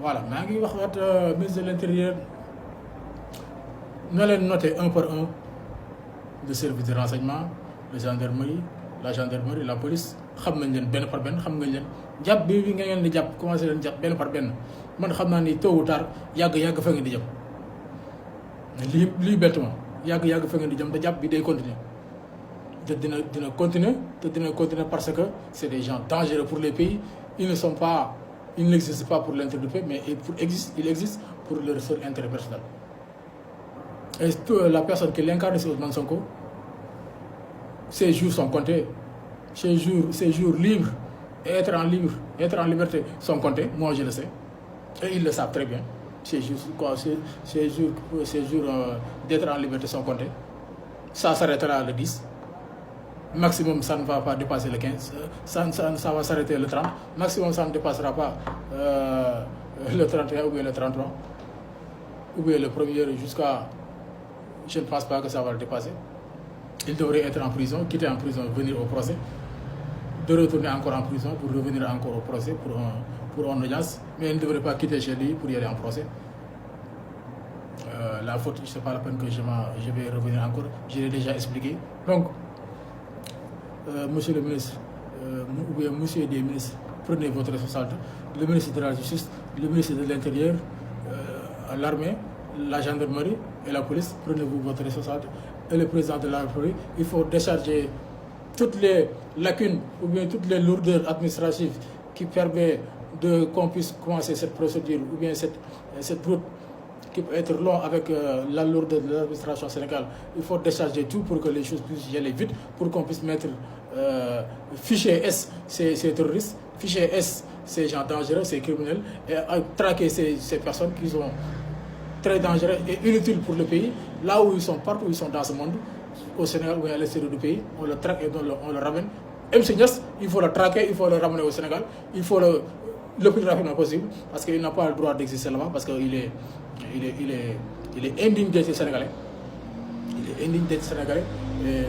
voilà maa ngi wax ministre de l'intérieur na leen noter un par un le service de renseignement la gendarmerie la police xam nañ leen benn par benn xam nga leen jàpp bi nga ngeen di jàpp commencé leen jàpp benn par benn man xam naa ni tôt ou tard yàgg fa ngeen di jëm lii bett ma yàgg fa ngeen di jëm te jàpp bi day continuer te dina continuer parce que c'est des gens dangereux pour les pays ils n'existent pas pour l'intérêt du pays mais ils existent pour leur seul intérêt personnel. Et la personne qui l'incarne, c'est Ousmane Sonko. Ses jours sont comptés. Ses jours libres et être en liberté sont comptés. Moi, je le sais. Et ils le savent très bien. Ces jours d'être en liberté sont comptés. Ça s'arrêtera le 10. Maximum, ça ne va pas dépasser le 15. Ça va s'arrêter le 30. Maximum, ça ne dépassera pas le 31 ou bien le 33. Ou bien le 1er jusqu'à... Je ne pense pas que ça va le dépasser. Il devrait être en prison, quitter en prison, venir au procès, de retourner encore en prison pour revenir encore au procès pour une audience. Mais il ne devrait pas quitter chez lui pour y aller en procès. La faute, ce n'est pas la peine que je vais revenir encore. Je l'ai déjà expliqué. Donc, monsieur le ministre, ou bien monsieur des ministres, prenez votre responsabilité. Le ministre de la Justice, le ministre de l'Intérieur, l'armée, la gendarmerie et la police, prenez-vous votre responsabilité. Et le président de la République, il faut décharger toutes les lacunes ou bien toutes les lourdeurs administratives qui permettent qu'on puisse commencer cette procédure ou bien cette route qui peut être longue avec la lourdeur de l'administration sénégalaise. Il faut décharger tout pour que les choses puissent y aller vite, pour qu'on puisse mettre fichier S ces terroristes, fichier S ces gens dangereux, ces criminels, et traquer ces personnes qui sont très dangereux et inutiles pour le pays, là où ils sont, partout où ils sont dans ce monde, au Sénégal ou à l'extérieur du pays, on le traque et on le ramène. MC Niass, il faut le traquer, il faut le ramener au Sénégal, il faut le plus rapidement possible, parce qu'il n'a pas le droit d'exister là-bas, parce qu'il est indigne d'être sénégalais. Il est indigne d'être sénégalais et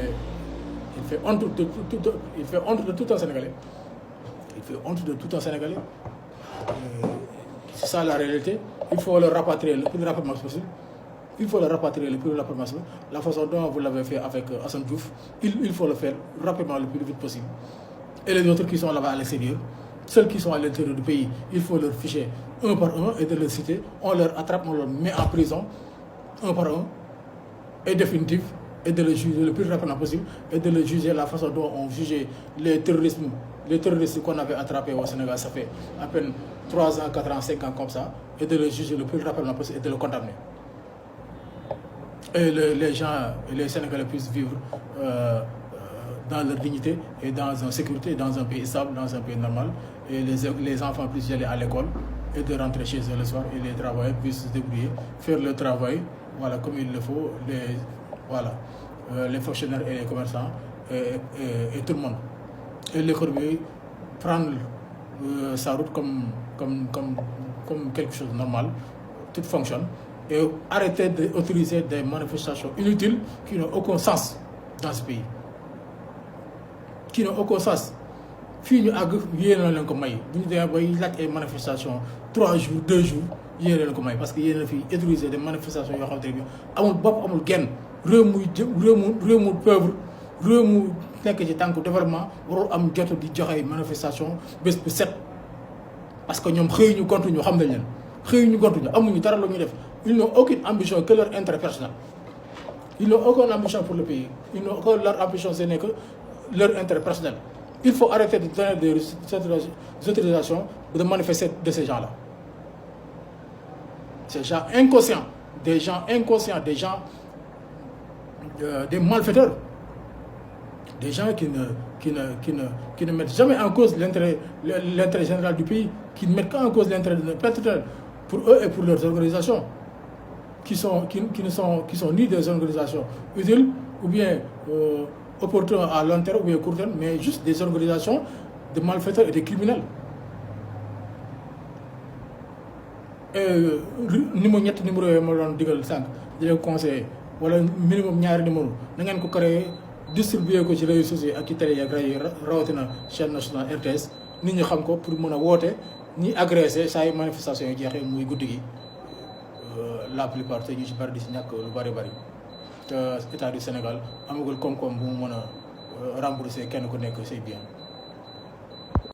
il fait honte de tout un Sénégalais. Il fait honte de tout un Sénégalais. C'est ça la réalité. Il faut le rapatrier le plus rapidement possible. La façon dont vous l'avez fait avec Assane Diouf, il faut le faire rapidement le plus vite possible. Et les autres qui sont là-bas à l'extérieur, ceux qui sont à l'intérieur du pays, il faut leur ficher un par un et de les citer. On leur attrape, on leur met en prison un par un et définitif et de les juger le plus rapidement possible et de les juger la façon dont on jugeait les terroristes qu'on avait attrapés au Sénégal, ça fait à peine 3 ans, 4 ans, 5 ans comme ça, et de les juger le plus rapidement possible et de les condamner. Et les gens, les Sénégalais puissent vivre dans leur dignité et dans une sécurité, dans un pays stable, dans un pays normal, et les enfants puissent y aller à l'école et de rentrer chez eux le soir, et les travailleurs puissent se débrouiller, faire le travail, voilà, comme il le faut, les fonctionnaires et les commerçants et tout le monde. Et l'économie prendre sa route comme quelque chose de normal, tout fonctionne, et arrêter d'autoriser des manifestations inutiles qui n'ont aucun sens dans ce pays. Qui n'ont aucun sens. Fii ñu àgg yéen a leen ko may bu ñu demee bay laaj ay manifestations 3 jours 2 jours yéen a leen ko may parce que yéen a fi autoriser des manifestations yoo xam te ne bi amul bopp amul genn réew mu pauvre réew mu nekk ci tànku développement warul am jotu di joxe manifestation bés bu set parce que ñoom xëy ñu gontu ñu xam nañ leen xëy ñu gontu ñu amuñu dara la ñuy def. Ils n'ont aucune ambition que leur intérêt personnel. Ils n'ont aucune ambition pour le pays. Leur ambition, ce n'est que leur intérêt personnel. Il faut arrêter de donner des autorisations de manifester de ces gens-là. Ces gens inconscients, des malfaiteurs, des gens qui ne mettent jamais en cause l'intérêt général du pays, qui ne mettent qu'en cause l'intérêt personnel pour eux et pour leurs organisations. Qui sont ni des organisations utiles ou bien opportunes à long terme ou bien court terme, mais juste des organisations de malfaiteurs et de criminels. numéro yooyu ma doon digal sànq di leen conseillé wala minimum ñaari numéro na ngeen ko créé distribué ko ci réseaux sociaux ak ci télé yi ak rajo yi rawatina chaîne nationale RTS nit ñi xam ko pour mën a woote ñi agressé saa yu manifestation yi jeexee muy guddi gi la plupart te ñu ci bari di si ñàkk lu bari te état du Sénégal amagul koom-koom bu mu mën a rembourser kenn ku nekk say bien.